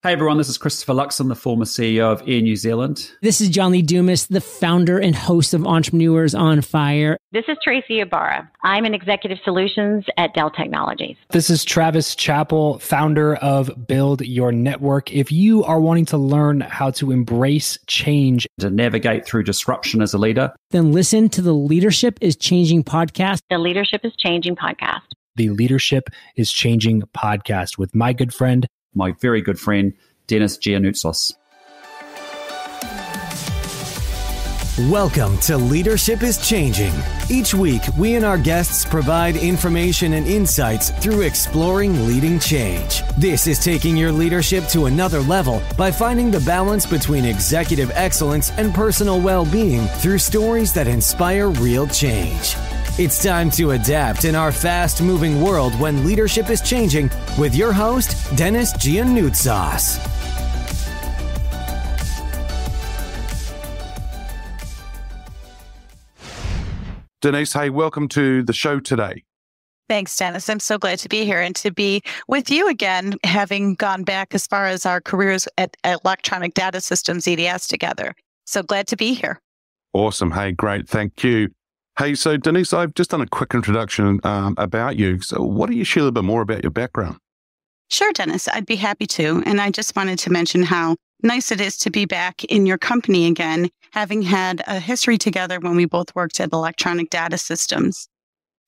Hey everyone, this is Christopher Luxon, the former CEO of Air New Zealand. This is John Lee Dumas, the founder and host of Entrepreneurs on Fire. This is Tracy Ibarra. I'm in Executive Solutions at Dell Technologies. This is Travis Chappell, founder of Build Your Network. If you are wanting to learn how to embrace change, To navigate through disruption as a leader, Then listen to the Leadership is Changing podcast. The Leadership is Changing podcast. the Leadership is Changing podcast with my good friend, my very good friend, Denise Giannoutsos. Welcome to Leadership is Changing. Each week, we and our guests provide information and insights through exploring leading change. This is taking your leadership to another level by finding the balance between executive excellence and personal well-being through stories that inspire real change. It's time to adapt in our fast-moving world when leadership is changing with your host, Denise Giannoutsos. Denise, hey, welcome to the show today. Thanks, Dennis. I'm so glad to be here and to be with you again, having gone back as far as our careers at Electronic Data Systems, EDS, together. So glad to be here. Awesome. Hey, great. Thank you. Hey, so Denise, I've just done a quick introduction about you. So why don't you share a little bit more about your background? Sure, Dennis, I'd be happy to. And I just wanted to mention how nice it is to be back in your company again, having had a history together when we both worked at Electronic Data Systems.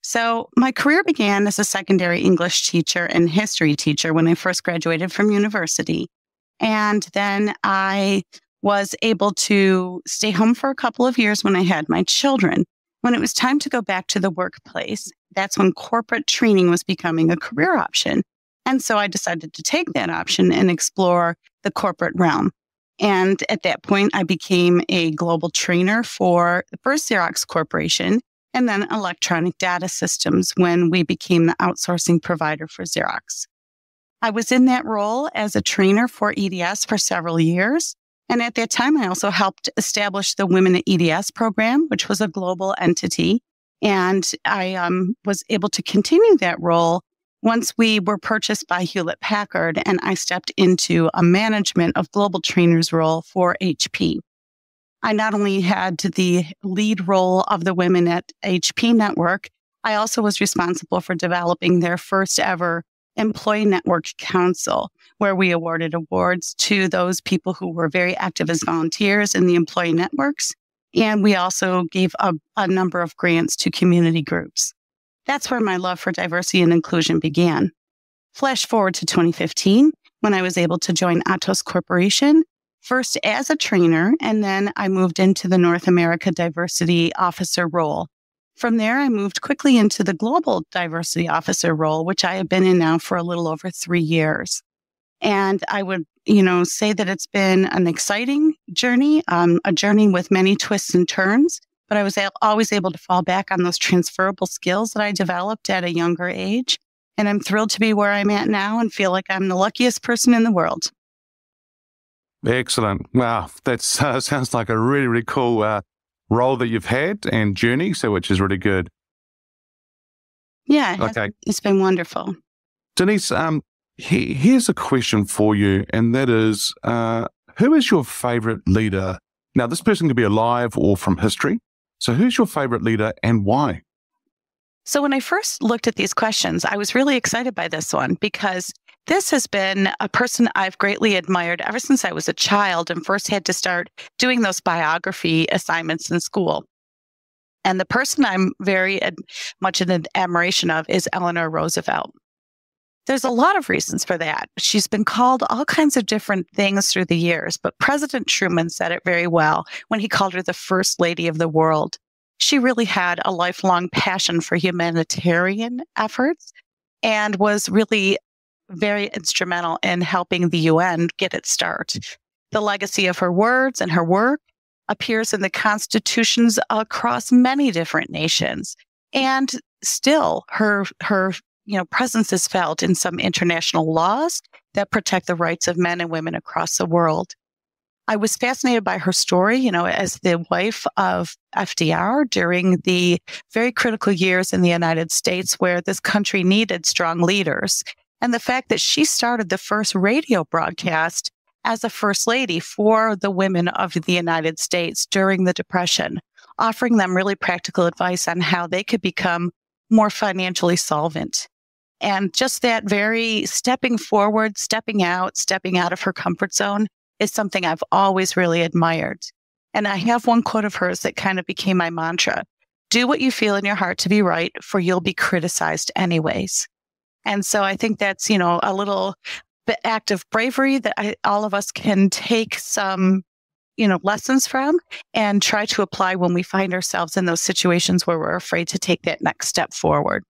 So my career began as a secondary English teacher and history teacher when I first graduated from university. And then I was able to stay home for a couple of years when I had my children. When it was time to go back to the workplace, that's when corporate training was becoming a career option. And so I decided to take that option and explore the corporate realm. And at that point, I became a global trainer for first Xerox Corporation and then Electronic Data Systems when we became the outsourcing provider for Xerox. I was in that role as a trainer for EDS for several years. And at that time, I also helped establish the Women at EDS program, which was a global entity. And I was able to continue that role once we were purchased by Hewlett-Packard, and I stepped into a management of global trainers role for HP. I not only had the lead role of the Women at HP network, I also was responsible for developing their first ever Employee Network Council, where we awarded awards to those people who were very active as volunteers in the employee networks. And we also gave a number of grants to community groups. That's where my love for diversity and inclusion began. Flash forward to 2015, when I was able to join Atos Corporation, first as a trainer, and then I moved into the North America Diversity Officer role. From there, I moved quickly into the Global Diversity Officer role, which I have been in now for a little over 3 years. And I would, say that it's been an exciting journey, a journey with many twists and turns. But I was always able to fall back on those transferable skills that I developed at a younger age. And I'm thrilled to be where I'm at now and feel like I'm the luckiest person in the world. Excellent. Wow, that sounds like a really, really cool role that you've had and journey, which is really good. Yeah, okay. It's been wonderful. Denise, here's a question for you, and that is, who is your favorite leader? Now, this person could be alive or from history. So who's your favorite leader and why? So when I first looked at these questions, I was really excited by this one because this has been a person I've greatly admired ever since I was a child and first had to start doing those biography assignments in school. And the person I'm very much in admiration of is Eleanor Roosevelt. There's a lot of reasons for that. She's been called all kinds of different things through the years, but President Truman said it very well when he called her the First Lady of the World. She really had a lifelong passion for humanitarian efforts and was really very instrumental in helping the UN get its start. The legacy of her words and her work appears in the constitutions across many different nations. And still, her presence is felt in some international laws that protect the rights of men and women across the world. I was fascinated by her story, as the wife of FDR during the very critical years in the United States where this country needed strong leaders. And the fact that she started the first radio broadcast as a first lady for the women of the United States during the Depression, offering them really practical advice on how they could become more financially solvent. And just that very stepping forward, stepping out of her comfort zone is something I've always really admired. And I have one quote of hers that kind of became my mantra. Do what you feel in your heart to be right, for you'll be criticized anyways. And so I think that's, a little bit act of bravery that all of us can take some, lessons from and try to apply when we find ourselves in those situations where we're afraid to take that next step forward.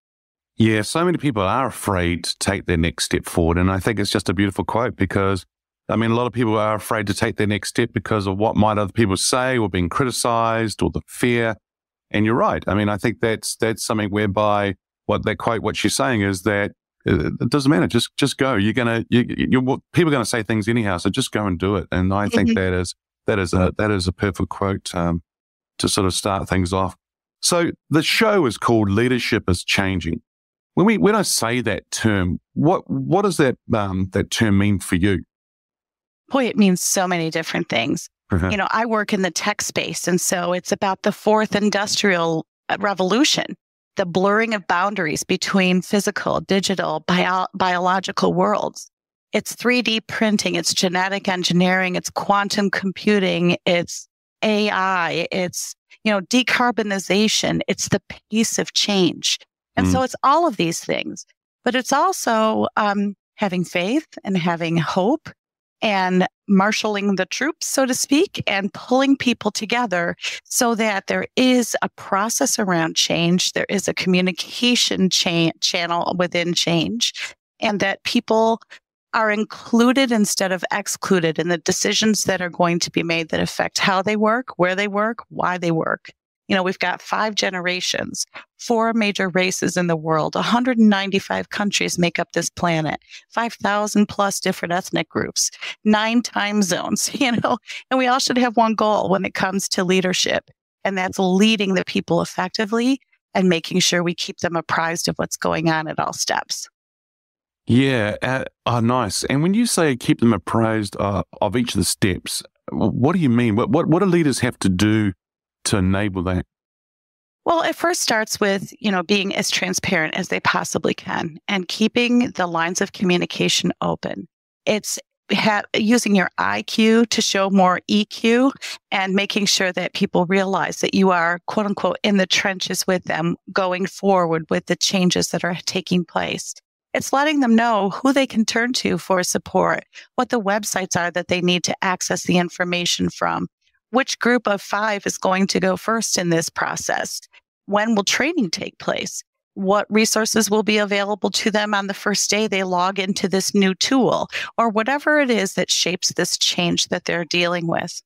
Yeah, so many people are afraid to take their next step forward. And I think it's just a beautiful quote because, a lot of people are afraid to take their next step because of what might other people say or being criticized or the fear. And you're right. I think that's something whereby what she's saying is that it doesn't matter. Just go. People are going to say things anyhow. So just go and do it. And I think that is a perfect quote to sort of start things off. So the show is called Leadership is Changing. When I say that term, what does that term mean for you? Boy, it means so many different things. I work in the tech space, and so it's about the fourth industrial revolution, the blurring of boundaries between physical, digital, biological worlds. It's 3D printing, it's genetic engineering, it's quantum computing, it's AI, it's, decarbonization, it's the pace of change. And so it's all of these things, but it's also having faith and having hope and marshaling the troops, so to speak, and pulling people together so that there is a process around change. There is a communication channel within change, and that people are included instead of excluded in the decisions that are going to be made that affect how they work, where they work, why they work. We've got 5 generations, 4 major races in the world, 195 countries make up this planet, 5,000 plus different ethnic groups, 9 time zones, and we all should have one goal when it comes to leadership, and that's leading the people effectively and making sure we keep them apprised of what's going on at all steps. Yeah. Nice. And when you say keep them apprised of each of the steps, what do you mean? What do leaders have to do to enable that? Well, it first starts with, being as transparent as they possibly can and keeping the lines of communication open. It's using your IQ to show more EQ and making sure that people realize that you are, quote unquote, in the trenches with them going forward with the changes that are taking place. It's letting them know who they can turn to for support, what the websites are that they need to access the information from, which group of 5 is going to go first in this process, when will training take place, what resources will be available to them on the first day they log into this new tool, or whatever it is that shapes this change that they're dealing with.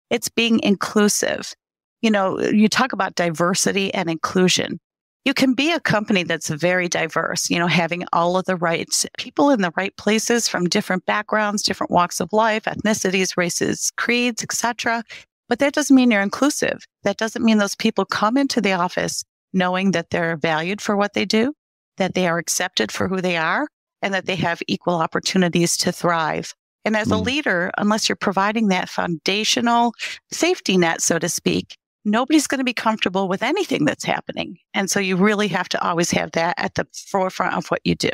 It's being inclusive. You talk about diversity and inclusion. You can be a company that's very diverse, having all of the right people in the right places from different backgrounds, different walks of life, ethnicities, races, creeds, etc. But that doesn't mean you're inclusive. That doesn't mean those people come into the office knowing that they're valued for what they do, that they are accepted for who they are, and that they have equal opportunities to thrive. And as a leader, unless you're providing that foundational safety net, so to speak, nobody's going to be comfortable with anything that's happening. And so you really have to always have that at the forefront of what you do.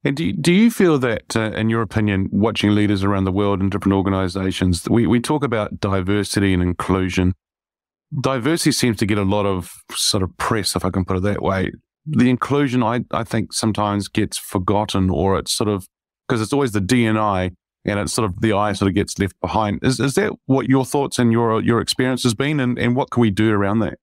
And do you feel that, in your opinion, watching leaders around the world in different organizations, we talk about diversity and inclusion. Diversity seems to get a lot of sort of press, if I can put it that way. The inclusion, I think, sometimes gets forgotten, or it's sort of, because it's always the D&I, and it's sort of the I sort of gets left behind. Is that what your thoughts and your experience has been, and what can we do around that?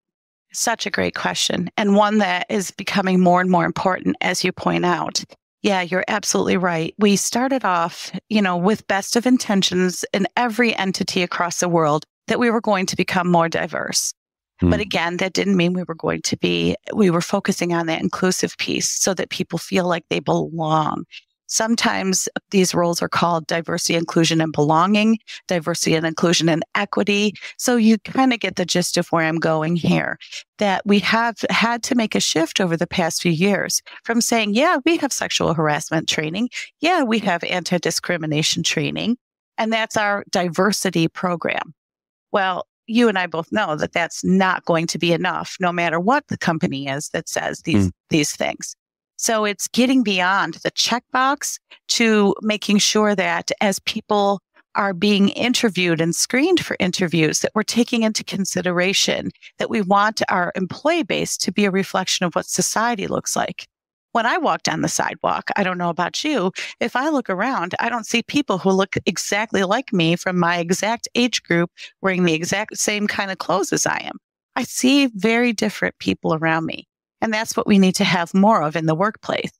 Such a great question, and one that is becoming more and more important, as you point out. Yeah, you're absolutely right. We started off, with best of intentions in every entity across the world that we were going to become more diverse. But again, that didn't mean we were focusing on that inclusive piece so that people feel like they belong. Sometimes these roles are called diversity, inclusion, and belonging, diversity and inclusion and equity. So you kind of get the gist of where I'm going here, that we have had to make a shift over the past few years from saying, yeah, we have sexual harassment training. Yeah, we have anti-discrimination training, and that's our diversity program. Well, you and I both know that that's not going to be enough, no matter what the company is that says these things. So it's getting beyond the checkbox to making sure that as people are being interviewed and screened for interviews, that we're taking into consideration that we want our employee base to be a reflection of what society looks like. When I walk down the sidewalk, I don't know about you, if I look around, I don't see people who look exactly like me from my exact age group wearing the exact same kind of clothes as I am. I see very different people around me. And that's what we need to have more of in the workplace.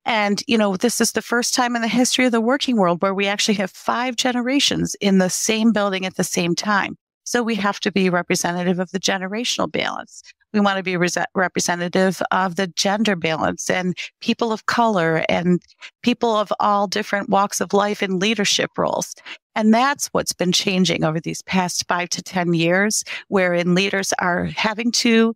And, this is the first time in the history of the working world where we actually have 5 generations in the same building at the same time. So we have to be representative of the generational balance. We want to be representative of the gender balance and people of color and people of all different walks of life in leadership roles. And that's what's been changing over these past 5 to 10 years, wherein leaders are having to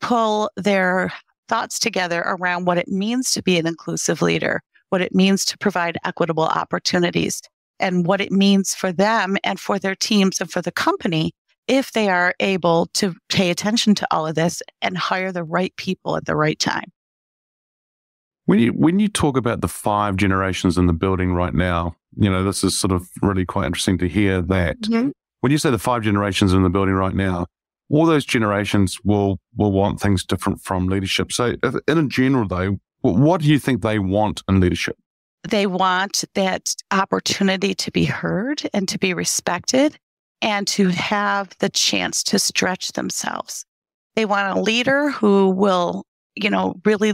pull their thoughts together around what it means to be an inclusive leader, what it means to provide equitable opportunities, and what it means for them and for their teams and for the company if they are able to pay attention to all of this and hire the right people at the right time. When you talk about the 5 generations in the building right now, this is sort of really quite interesting to hear that. Mm-hmm. When you say the 5 generations in the building right now, all those generations will want things different from leadership. So in general, though, what do you think they want in leadership? They want that opportunity to be heard and to be respected and to have the chance to stretch themselves. They want a leader who will, really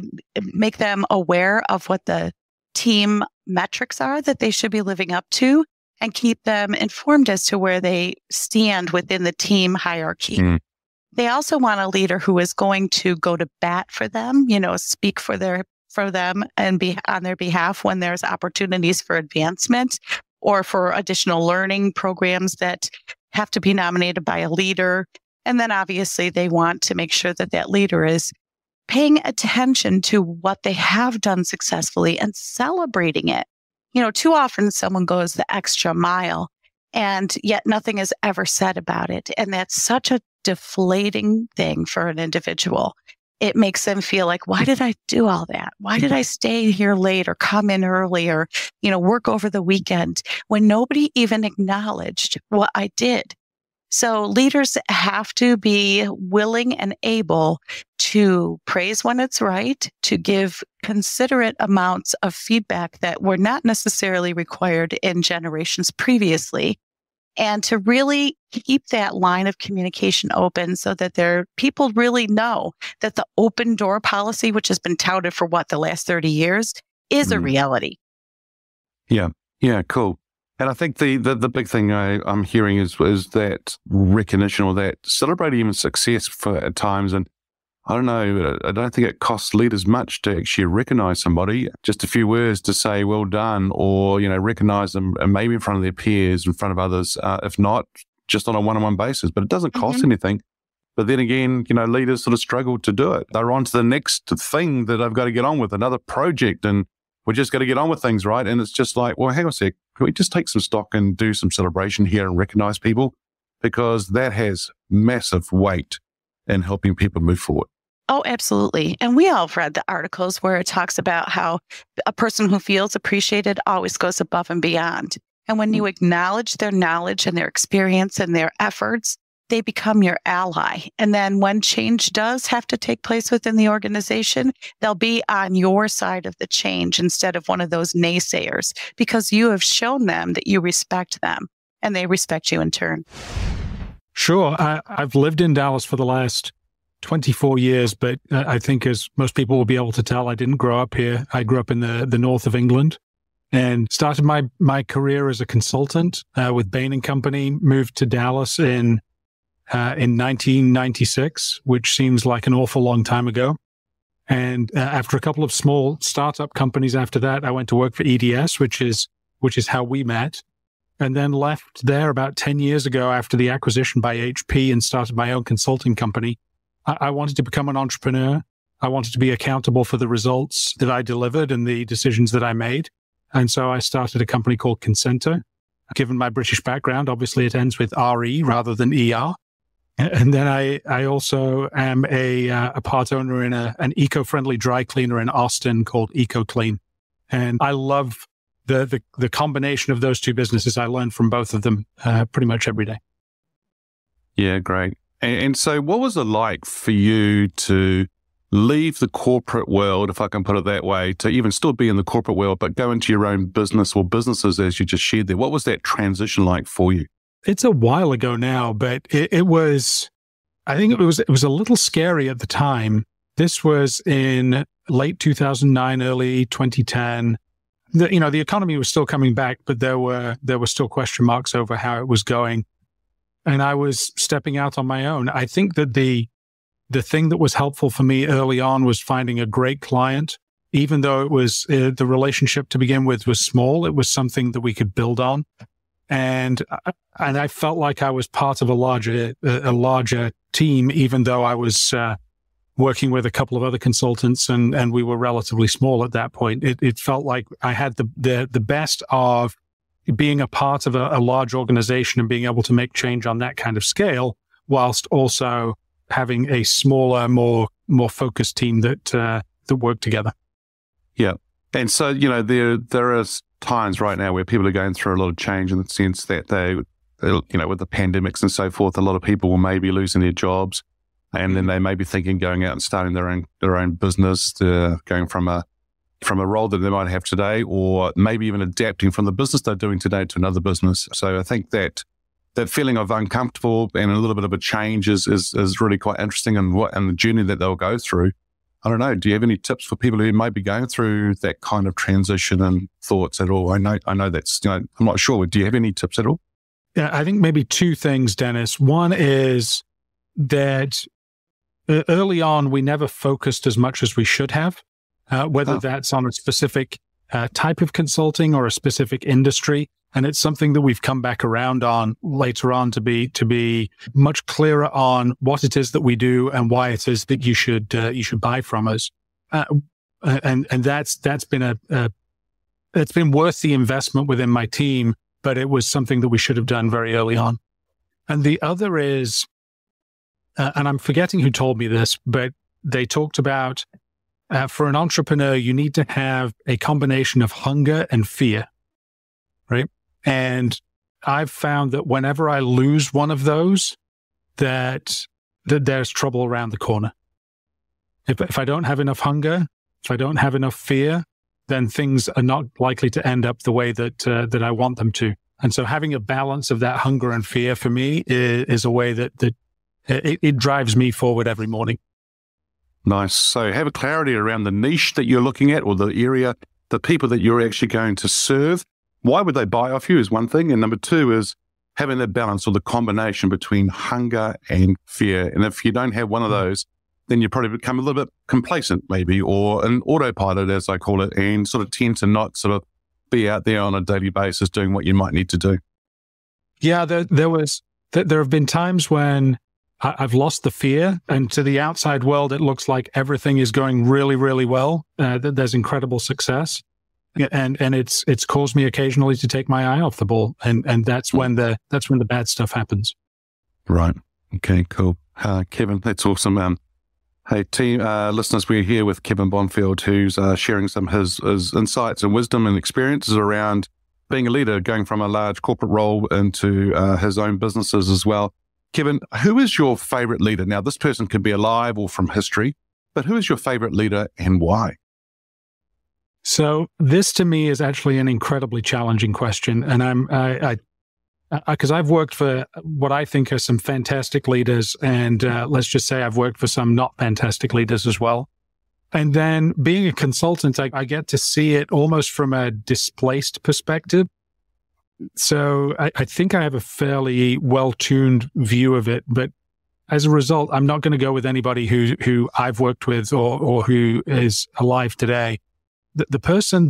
make them aware of what the team metrics are that they should be living up to, and keep them informed as to where they stand within the team hierarchy. Mm. They also want a leader who is going to go to bat for them, speak for them and be on their behalf when there's opportunities for advancement or for additional learning programs that have to be nominated by a leader. And then obviously they want to make sure that that leader is paying attention to what they have done successfully and celebrating it. Too often someone goes the extra mile and yet nothing is ever said about it. And that's such a deflating thing for an individual. It makes them feel like, why did I do all that? Why did I stay here late or come in early or, work over the weekend when nobody even acknowledged what I did? So leaders have to be willing and able to praise when it's right, to give considerate amounts of feedback that were not necessarily required in generations previously, and to really keep that line of communication open so that people really know that the open door policy, which has been touted for the last 30 years, is a reality. Yeah, cool. And I think the big thing I'm hearing is that recognition or that celebrating even success at times. And I don't know, I don't think it costs leaders much to actually recognize somebody. Just a few words to say, well done, or, recognize them maybe in front of their peers, in front of others, if not just on a one-on-one basis. But it doesn't cost anything. But then again, leaders sort of struggle to do it. They're on to the next thing that they've got to get on with, another project, and we're just got to get on with things, right? And it's just like, well, hang on a sec. Can we just take some stock and do some celebration here and recognize people? Because that has massive weight in helping people move forward. Oh, absolutely. And we all have read the articles where it talks about how a person who feels appreciated always goes above and beyond. And when you acknowledge their knowledge and their experience and their efforts, they become your ally. And then when change does have to take place within the organization, they'll be on your side of the change instead of one of those naysayers, because you have shown them that you respect them and they respect you in turn. Sure. I've lived in Dallas for the last 24 years, but I think, as most people will be able to tell, I didn't grow up here. I grew up in the north of England and started my career as a consultant with Bain & Company, moved to Dallas in 1996, which seems like an awful long time ago. And after a couple of small startup companies after that, I went to work for EDS, which is how we met, and then left there about 10 years ago after the acquisition by HP and started my own consulting company. I wanted to become an entrepreneur. I wanted to be accountable for the results that I delivered and the decisions that I made. And so I started a company called Consenter. Given my British background, obviously it ends with RE rather than ER. And then I also am a part owner in an eco-friendly dry cleaner in Austin called EcoClean. And I love the combination of those two businesses. I learn from both of them pretty much every day. Yeah, great. And so what was it like for you to leave the corporate world, if I can put it that way, to even still be in the corporate world, but go into your own business or businesses as you just shared there? What was that transition like for you? It's a while ago now, but it was, I think it was a little scary at the time. This was in late 2009, early 2010. The economy was still coming back, but there were still question marks over how it was going. And I was stepping out on my own. I think that the thing that was helpful for me early on was finding a great client. Even though it was the relationship to begin with was small, it was something that we could build on. And I felt like I was part of a larger team, even though I was working with a couple of other consultants and we were relatively small at that point. It felt like I had the best of being a part of a large organization and being able to make change on that kind of scale, whilst also having a smaller, more focused team that worked together. Yeah. And so, there are times right now where people are going through a lot of change in the sense that they, with the pandemics and so forth, a lot of people will maybe losing their jobs, and then they may be thinking going out and starting their own business, going from a role that they might have today, or maybe even adapting from the business they're doing today to another business. So I think that feeling of uncomfortable and a little bit of a change is really quite interesting, and the journey that they'll go through. I don't know. Do you have any tips for people who might be going through that kind of transition and thoughts at all? I know that's, I'm not sure. Do you have any tips at all? Yeah, I think maybe two things, Dennis. One is that early on, we never focused as much as we should have, whether that's on a specific type of consulting or a specific industry. And it's something that we've come back around on later on to be much clearer on what it is that we do and why it is that you should buy from us. And that's been it's been worth the investment within my team, but it was something that we should have done very early on. And the other is, and I'm forgetting who told me this, but they talked about for an entrepreneur, you need to have a combination of hunger and fear, right? And I've found that whenever I lose one of those, that there's trouble around the corner. If I don't have enough hunger, if I don't have enough fear, then things are not likely to end up the way that I want them to. And so having a balance of that hunger and fear for me is a way that it drives me forward every morning. Nice. So have a clarity around the niche that you're looking at, or the area, the people that you're actually going to serve. Why would they buy off you is one thing. And number two is having that balance or the combination between hunger and fear. And if you don't have one of those, then you probably become a little bit complacent maybe, or an autopilot, as I call it, and sort of tend to not sort of be out there on a daily basis doing what you might need to do. Yeah, there have been times when I've lost the fear, and to the outside world, it looks like everything is going really, really well. There's incredible success. And it's caused me occasionally to take my eye off the ball, and that's when the bad stuff happens. Right. Okay. Cool. Kevin, that's awesome. Hey, team listeners, we're here with Kevin Bonfield, who's sharing some his insights and wisdom and experiences around being a leader, going from a large corporate role into his own businesses as well. Kevin, who is your favorite leader? Now, this person could be alive or from history, but who is your favorite leader and why? So this to me is actually an incredibly challenging question. And because I've worked for what I think are some fantastic leaders, and let's just say I've worked for some not fantastic leaders as well. And then being a consultant, I get to see it almost from a displaced perspective. So I think I have a fairly well-tuned view of it, but as a result, I'm not going to go with anybody who I've worked with or who is alive today. The person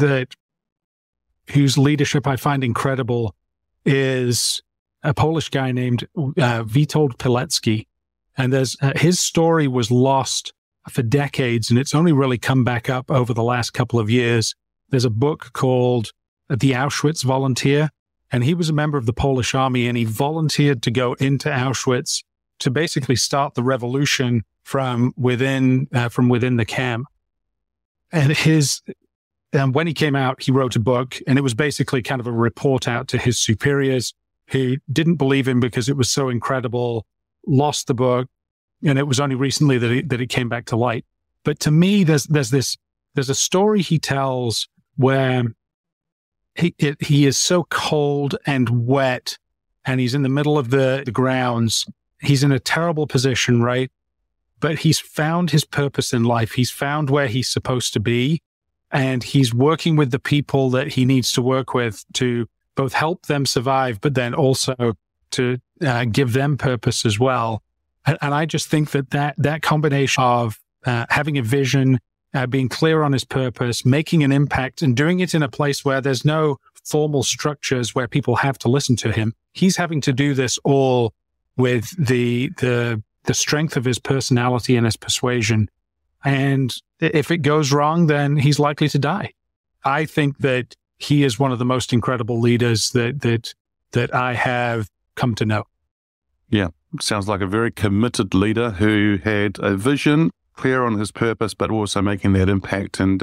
whose leadership I find incredible is a Polish guy named Witold Pilecki. And his story was lost for decades, and it's only really come back up over the last couple of years. There's a book called The Auschwitz Volunteer, and he was a member of the Polish army, and he volunteered to go into Auschwitz to basically start the revolution from within the camp. And when he came out, he wrote a book, and it was basically kind of a report out to his superiors who didn't believe him because it was so incredible, lost the book, and it was only recently that it came back to light. But to me, there's a story he tells where he is so cold and wet, and he's in the middle of the grounds. He's in a terrible position, right? But he's found his purpose in life. He's found where he's supposed to be, and he's working with the people that he needs to work with to both help them survive, but then also to give them purpose as well. And I just think that combination of having a vision, being clear on his purpose, making an impact, and doing it in a place where there's no formal structures where people have to listen to him. He's having to do this all with the strength of his personality and his persuasion. And if it goes wrong, then he's likely to die. I think that he is one of the most incredible leaders that I have come to know. Yeah, sounds like a very committed leader who had a vision, clear on his purpose, but also making that impact. And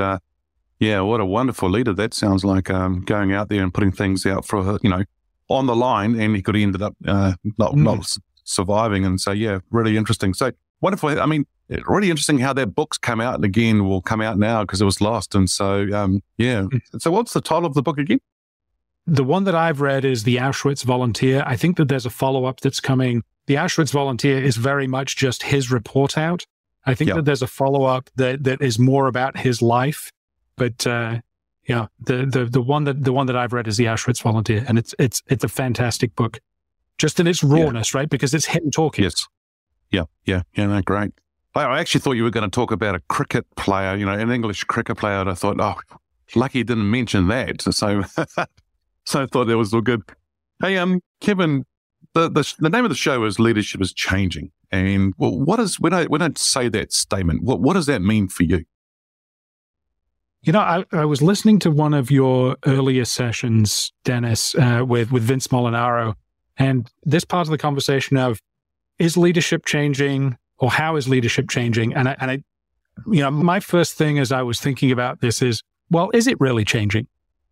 yeah, what a wonderful leader. That sounds like going out there and putting things out for, on the line, and he could have ended up not surviving. And so, yeah, really interesting. So wonderful. I mean, really interesting how that book's come out, and again will come out now because it was lost. And so, yeah. So what's the title of the book again? The one that I've read is The Auschwitz Volunteer. I think that there's a follow-up that's coming. The Auschwitz Volunteer is very much just his report out. I think that there's a follow-up that is more about his life. But the one that I've read is The Auschwitz Volunteer, and it's a fantastic book, just in its rawness, right? Because it's him talking. Yes. Yeah. No, great. I actually thought you were going to talk about a cricket player, an English cricket player, and I thought, oh, lucky you didn't mention that. So I thought that was all good. Hey, Kevin, the name of the show is Leadership is Changing. And what is, when I say that statement, what does that mean for you? I was listening to one of your earlier sessions, Dennis, with Vince Molinaro, and this part of the conversation of, is leadership changing, or how is leadership changing? And I my first thing as I was thinking about this is, well, is it really changing?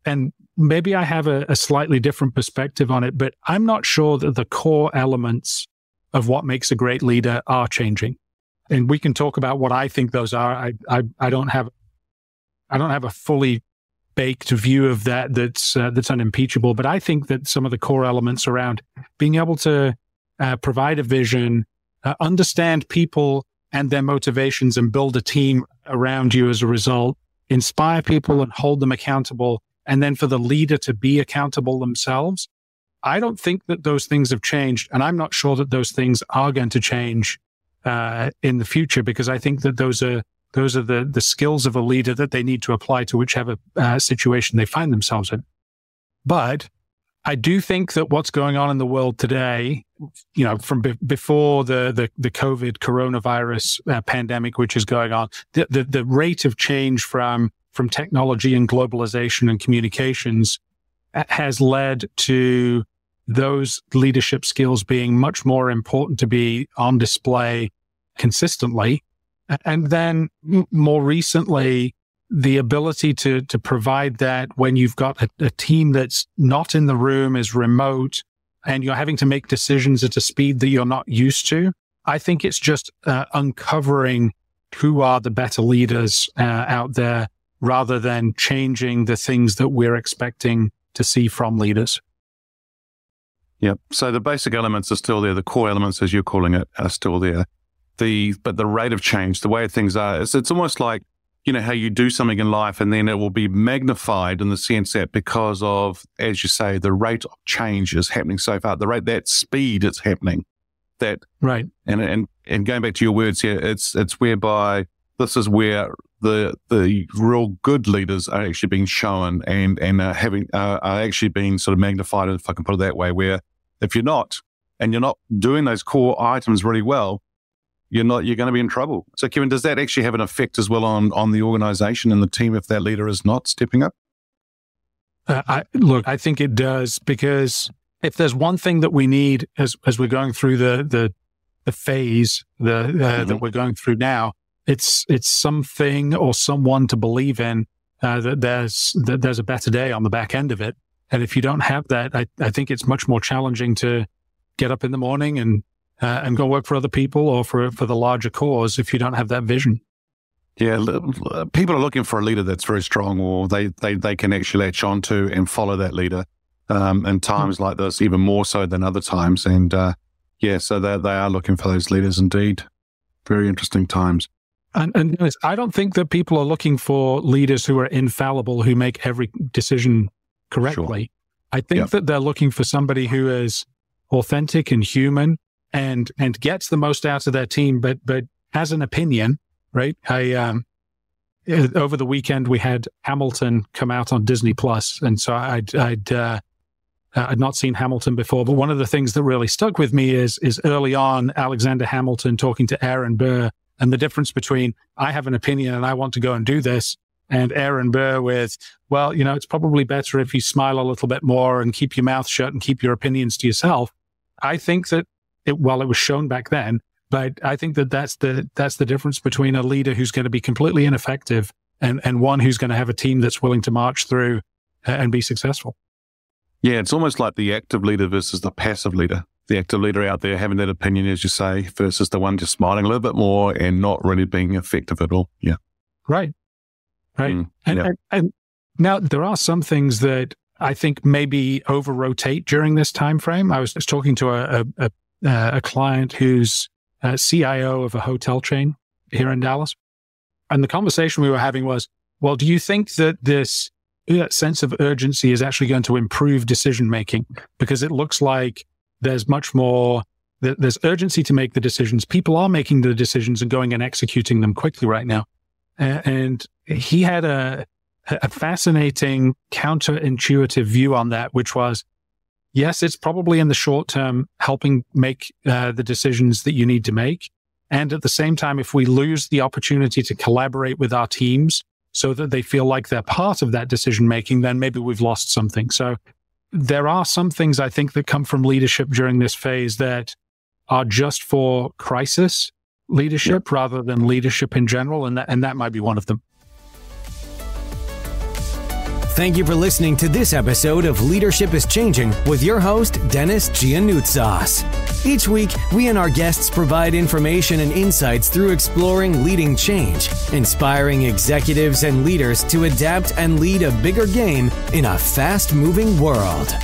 And maybe I have a slightly different perspective on it, but I'm not sure that the core elements of what makes a great leader are changing. And we can talk about what I think those are. I don't have a fully baked view of that's unimpeachable, but I think that some of the core elements around being able to provide a vision, understand people and their motivations, and build a team around you as a result, inspire people and hold them accountable, and then for the leader to be accountable themselves. I don't think that those things have changed, and I'm not sure that those things are going to change in the future, because I think that those are the skills of a leader that they need to apply to whichever situation they find themselves in. But I do think that what's going on in the world today, from before the COVID coronavirus pandemic, which is going on, the rate of change from technology and globalization and communications has led to those leadership skills being much more important to be on display consistently. And then more recently, the ability to provide that when you've got a team that's not in the room, is remote, and you're having to make decisions at a speed that you're not used to. I think it's just uncovering who are the better leaders out there, rather than changing the things that we're expecting to see from leaders. Yeah. So the basic elements are still there. The core elements, as you're calling it, are still there. But the rate of change, the way things are, it's almost like, how you do something in life and then it will be magnified in the sense that because of, as you say, the rate of change is happening so far, that speed it's happening. That right. And And going back to your words here, it's whereby this is where the real good leaders are actually being shown and are actually being sort of magnified, if I can put it that way, where if you're not doing those core items really well, you're going to be in trouble. So Kevin, does that actually have an effect as well on the organization and the team if that leader is not stepping up? I think it does, because if there's one thing that we need as we're going through the phase that we're going through now, it's something or someone to believe in that there's a better day on the back end of it. And if you don't have that, I think it's much more challenging to get up in the morning and go work for other people or for the larger cause if you don't have that vision. Yeah, people are looking for a leader that's very strong, or they can actually latch on to and follow that leader in times like this, even more so than other times. And so they are looking for those leaders indeed. Very interesting times. And I don't think that people are looking for leaders who are infallible, who make every decision correctly. Sure. I think that they're looking for somebody who is authentic and human and gets the most out of their team, but has an opinion. Right. Over the weekend, we had Hamilton come out on Disney Plus. And so I'd not seen Hamilton before. But one of the things that really stuck with me is early on, Alexander Hamilton talking to Aaron Burr, and the difference between I have an opinion and I want to go and do this, and Aaron Burr with, well, it's probably better if you smile a little bit more and keep your mouth shut and keep your opinions to yourself. I think that it was shown back then. But I think that's the difference between a leader who's going to be completely ineffective and one who's going to have a team that's willing to march through and be successful. Yeah, it's almost like the active leader versus the passive leader. The active leader out there having that opinion, as you say, versus the one just smiling a little bit more and not really being effective at all. Yeah. Right. And now there are some things that I think maybe over-rotate during this time frame. I was talking to a client who's CIO of a hotel chain here in Dallas. And the conversation we were having was, well, do you think that this sense of urgency is actually going to improve decision-making? Because it looks like there's much more, there's urgency to make the decisions. People are making the decisions and going and executing them quickly right now. And he had a fascinating counterintuitive view on that, which was, yes, it's probably in the short term helping make the decisions that you need to make. And at the same time, if we lose the opportunity to collaborate with our teams so that they feel like they're part of that decision making, then maybe we've lost something. So there are some things I think that come from leadership during this phase that are just for crisis leadership rather than leadership in general. And that might be one of them. Thank you for listening to this episode of Leadership is Changing with your host, Dennis Giannoutsas. Each week, we and our guests provide information and insights through exploring leading change, inspiring executives and leaders to adapt and lead a bigger game in a fast-moving world.